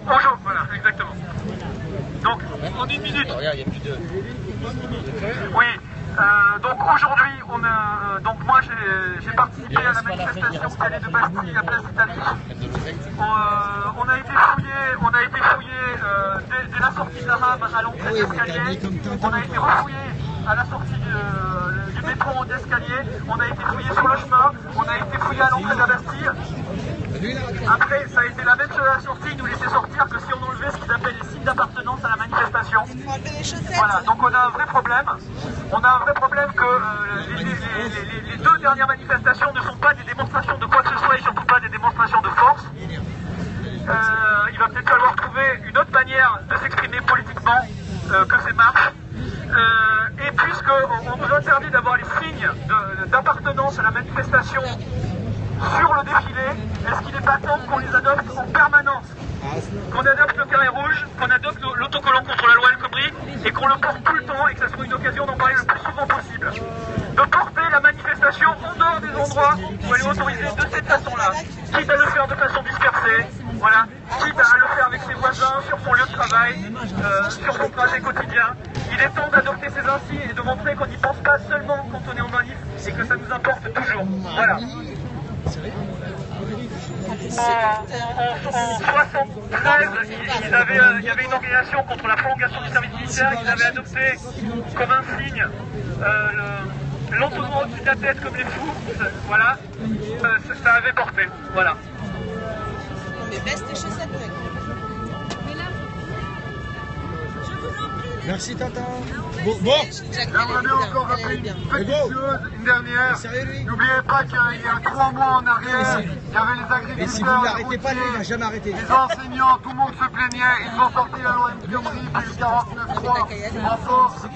Bonjour, voilà, exactement. Donc, en une minute. Regarde, il n'y a plus de... Oui, donc aujourd'hui, donc moi j'ai participé à la manifestation qui allait de Bastille à Place d'Italie. On a été fouillé dès la sortie de la rame à l'entrée de l'escalier. On a été refouillé à la sortie du métro d'escalier. On a été fouillé sur le chemin. On a été fouillé à l'entrée de la Bastille. Après, ça a été la même chose à la sortie, ils nous laissaient sortir que si on enlevait ce qu'ils appellent les signes d'appartenance à la manifestation. Voilà, donc on a un vrai problème. On a un vrai problème que les deux dernières manifestations ne sont pas des démonstrations de quoi que ce soit et surtout pas des démonstrations de force. Il va peut-être falloir trouver une autre autre manière de s'exprimer politiquement que ces marches. Et puisqu'on nous interdit d'avoir les signes d'appartenance à la manifestation sur le défilé, est-ce qu'il n'est pas temps qu'on les adopte en permanence? Qu'on adopte le carré rouge, qu'on adopte l'autocollant contre la loi El Khomri et qu'on le porte tout le temps et que ça soit une occasion d'en parler le plus souvent possible. De porter la manifestation en dehors des endroits où elle est autorisée de cette façon-là, quitte à le faire de façon dispersée, voilà, quitte à le faire avec ses voisins, sur son lieu de travail, sur son trajet quotidien. Il est temps d'adopter ces insignes et de montrer qu'on n'y pense pas seulement quand on est en manif et que ça nous importe toujours. Voilà. En 73, il y avait une organisation contre la prolongation du service militaire. Ils avaient adopté comme un signe l'entonnoir au-dessus de la tête comme les fous. Voilà, ça avait porté. Voilà. Merci Tintin. J'aimerais encore rappeler une petite chose, une dernière. N'oubliez pas qu'il y a 3 mois en arrière, il y avait les agriculteurs. Mais si vous ne l'arrêtez pas, lui, il n'a jamais arrêté. Les enseignants, tout le monde se plaignait. Ils ont sorti la loi El Khomri, puis le 49.3 en force.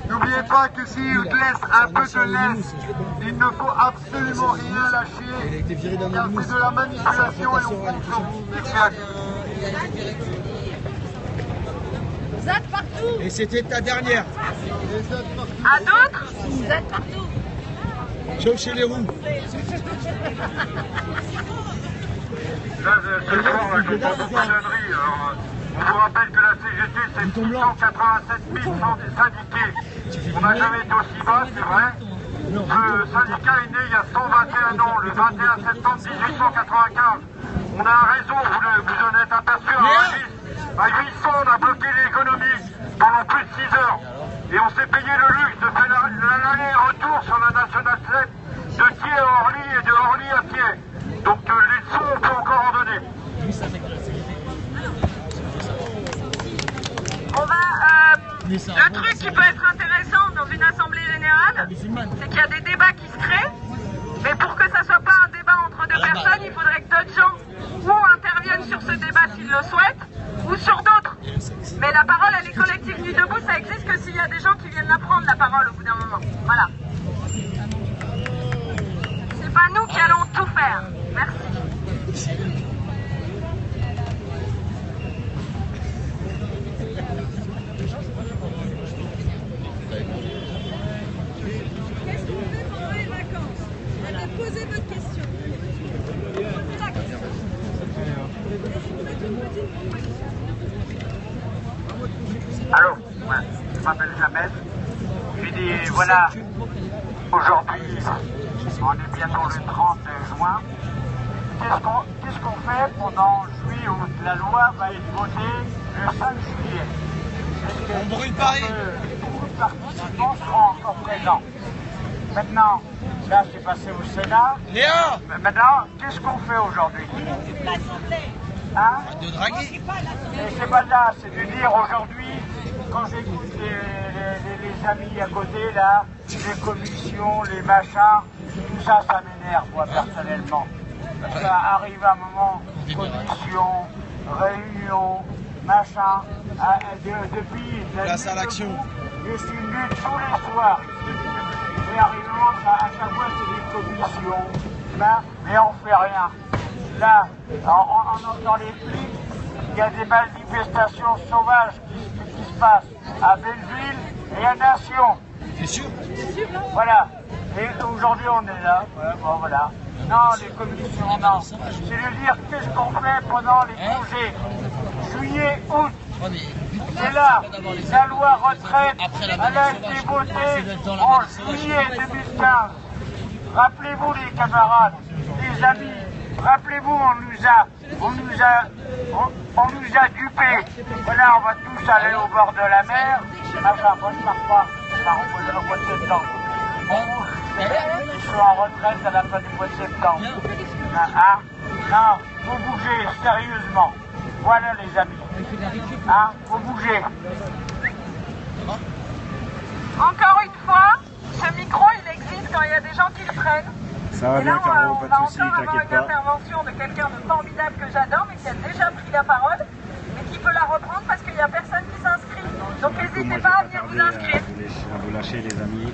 N'oubliez pas que s'ils laissent un peu de laisse, il ne faut absolument rien lâcher. Car c'est de la manipulation et on compte sur vous. Merci à tous. ZAD partout. Et c'était ta dernière. À d'autres? ZAD partout. Sauf chez les roues. Là, ce soir, je comprends beaucoup de conneries. Alors, on vous rappelle que la CGT, c'est 687 000 syndiqués. On n'a jamais été aussi bas, c'est vrai. Le syndicat est né il y a 121 ans, le 21 septembre 1895. On a un réseau, vous en êtes aperçu, à 800, on a bloqué l'économie pendant plus de 6 heures. Et on s'est payé le luxe de faire l'aller-retour sur la Nationale 7 de Thiers à Orly et de Orly à Thiers. Donc les sons, on peut encore en donner. On va. Le truc qui peut être intéressant dans une assemblée générale, c'est qu'il y a des débats qui se créent. Mais pour que ça soit pas un débat entre deux personnes, il faudrait que d'autres gens ou interviennent sur ce débat s'ils le souhaitent, ou sur d'autres. Mais la parole, elle est collective du debout, ça existe que s'il y a des gens qui viennent la prendre, la parole, au bout d'un moment. Voilà. C'est pas nous qui allons tout faire. Merci. Qu'est-ce qu'on fait pendant les vacances? Vous avez posé votre question. Posez la question. Allô, ouais, je m'appelle Jamel. Je dis, voilà, aujourd'hui, on est bientôt le 30 juin. Qu'est-ce qu'on fait pendant juillet août? La loi va être votée le 5 juillet. On brûle Paris. Beaucoup de participants seront encore présents. Maintenant, là, c'est passé au Sénat. Léa! Maintenant, qu'est-ce qu'on fait aujourd'hui? Hein? De draguer. Et c'est pas là, c'est de dire aujourd'hui, quand j'écoute les amis à côté, là, les commissions, les machins, tout ça, ça m'énerve, moi, personnellement. Ça arrive à un moment, commission, réunion, machin, depuis... Place à l'action. Je suis venu tous les soirs. Et arrive un moment, à chaque fois, c'est des commissions, mais on fait rien. Là, dans les flics, il y a des manifestations sauvages qui se passent à Belleville et à Nation. C'est sûr? Voilà. Et aujourd'hui, on est là. Ouais, bon, voilà. Non, les commissions, non. C'est de dire qu'est-ce qu'on fait pendant les congés. Juillet, août. C'est là, la loi retraite, elle a été votée en juillet 2015. Rappelez-vous les camarades, les amis, rappelez-vous, on nous a dupés. Voilà, on va tous aller au bord de la mer. Enfin, moi je pars pas, je pars au mois de septembre. Je suis en retraite à la fin du mois de septembre. Hein? Non, faut bouger, sérieusement. Voilà les amis. Hein? Faut bouger. Encore une fois, ce micro, il existe quand il y a des gens qui le prennent. Ça va Et bien, là, Caro, on pas va de soucis, encore avoir t'inquiète une pas. intervention de quelqu'un de formidable que j'adore, mais qui a déjà pris la parole, mais qui peut la reprendre Donc n'hésitez pas à venir vous inscrire. À vous lâcher les amis.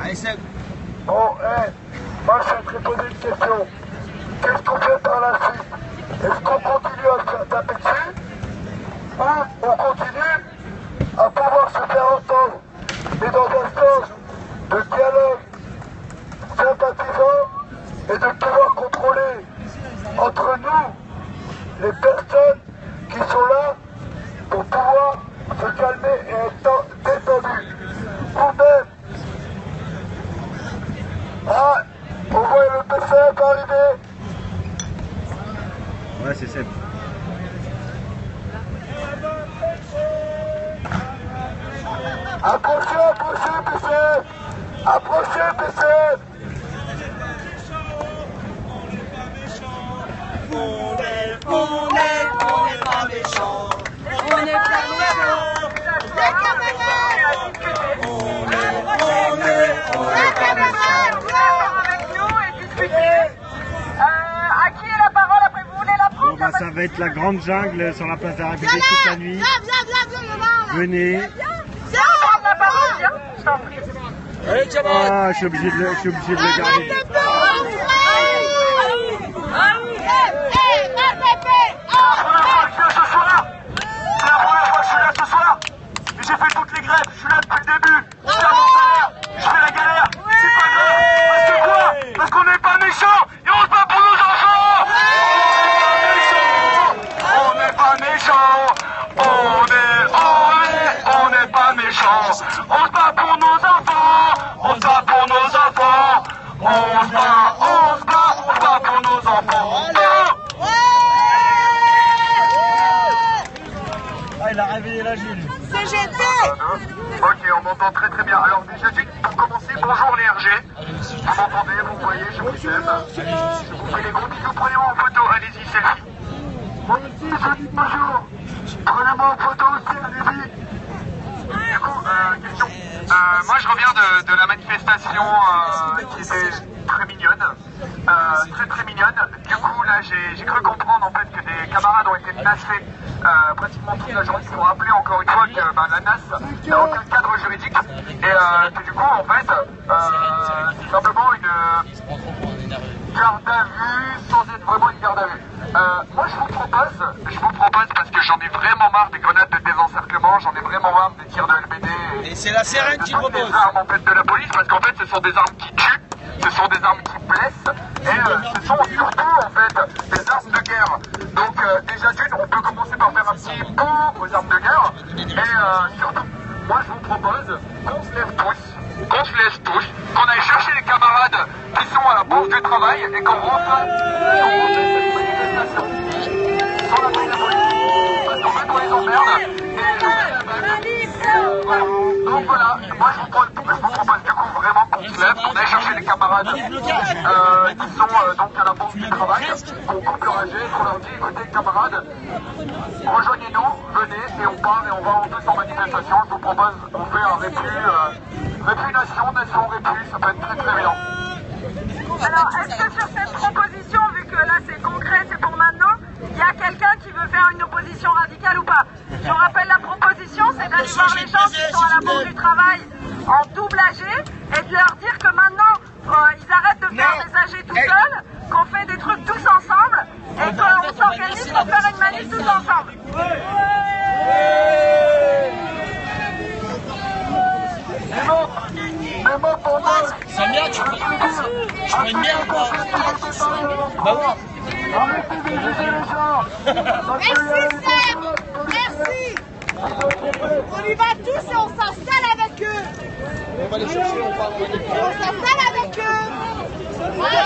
Allez Seb. Bon, moi je vais te poser une question. Qu'est-ce qu'on fait par la suite? Est-ce qu'on continue à se faire taper dessus? Ou on continue à pouvoir se faire entendre, mais dans un sens de dialogue sympathisant et de pouvoir contrôler entre nous les personnes qui sont là pour pouvoir se calmer et être détendus. Vous-même, ah, on voit le PCF arriver. Ouais, c'est Seb. Approchez, approchez, PCF. Approchez, PCF. On n'est pas méchants. On n'est pas méchants. Les camarades. Les camarades, avec nous et discuter. À qui est la parole après? Vous voulez la prendre? Bon bah ça va être la grande jungle sur la place de la République toute la nuit. Venez. Viens prendre la parole, viens. Je t'en prie. Allez camarades. Ah, je suis obligé de le garder. C'est la première fois que je suis là ce soir. Et j'ai fait toutes les grèves. Je suis là depuis le début. Je suis à mon salaire. Je fais la galère. C'est pas grave. Parce que quoi? Parce qu'on n'est pas méchants. Et on se bat pour nos enfants. On n'est pas méchants. On n'est pas méchants. On se bat pour nos enfants. On se bat pour nos enfants. On se bat pour nos enfants. Ah, il a réveillé la Gilles. CGT. Ok, on m'entend très très bien. Alors déjà, pour commencer, bonjour les RG. Vous m'entendez, vous voyez, je vous aime. Je vous fais les gros bisous, prenez-moi en photo, allez-y, selfie. Moi aussi, je dis bonjour. Prenez-moi en photo aussi, allez-y. Du coup, question. Moi je reviens de la manifestation qui était très mignonne. Très très mignonne. Du coup là j'ai cru comprendre en fait que des camarades ont été menacés pratiquement toute la journée. Ils m'ont rappelé encore une fois que la NAS n'a aucun cadre juridique et que du coup en fait c'est simplement une garde à vue sans être vraiment une garde à vue. Moi je vous propose parce que j'en ai vraiment marre des grenades de désencerclement, j'en ai vraiment marre des tirs de LBD Et c'est la CRN qui propose. Des armes en fait de la police parce qu'en fait ce sont des armes qui tuent, ce sont des armes qui blessent et ce sont surtout en fait des armes de guerre. Donc déjà d'une, on peut commencer par faire un petit bouh aux armes de guerre et surtout, moi je vous propose qu'on se lève tous, qu'on aille chercher les camarades qui sont à la bourse du travail et qu'on refasse cette manifestation sans la police. Parce qu'en fait on les emmerde et voilà. Donc voilà, moi je vous propose du coup vraiment qu'on se lève, qu'on aille chercher les camarades qui sont donc à la bourse du travail, qu'on coupe leur AG, qu'on leur dit écoutez camarades, rejoignez-nous, venez et on part et on va en tous en manifestation. Je vous propose qu'on fait un répu nation répu, ça peut être très très bien. Alors, est-ce que sur cette proposition, vu que là c'est concret, c'est pour maintenant, il y a quelqu'un qui veut faire une opposition radicale ou pas? Je rappelle la proposition, c'est d'aller voir les gens qui sont à la bourse du travail en double AG et de leur dire que maintenant ils arrêtent de faire des AG tout seuls, qu'on fait des trucs tous ensemble et qu'on s'organise pour faire une manif tous ensemble. Mais moi pour moi, Samia, tu prends une bière ou pas? Bah oui. arrêtez de juger les gens. Merci Seb, merci. On y va tous et on s'installe avec eux. On va les chercher, on part. On s'installe avec eux. Voilà.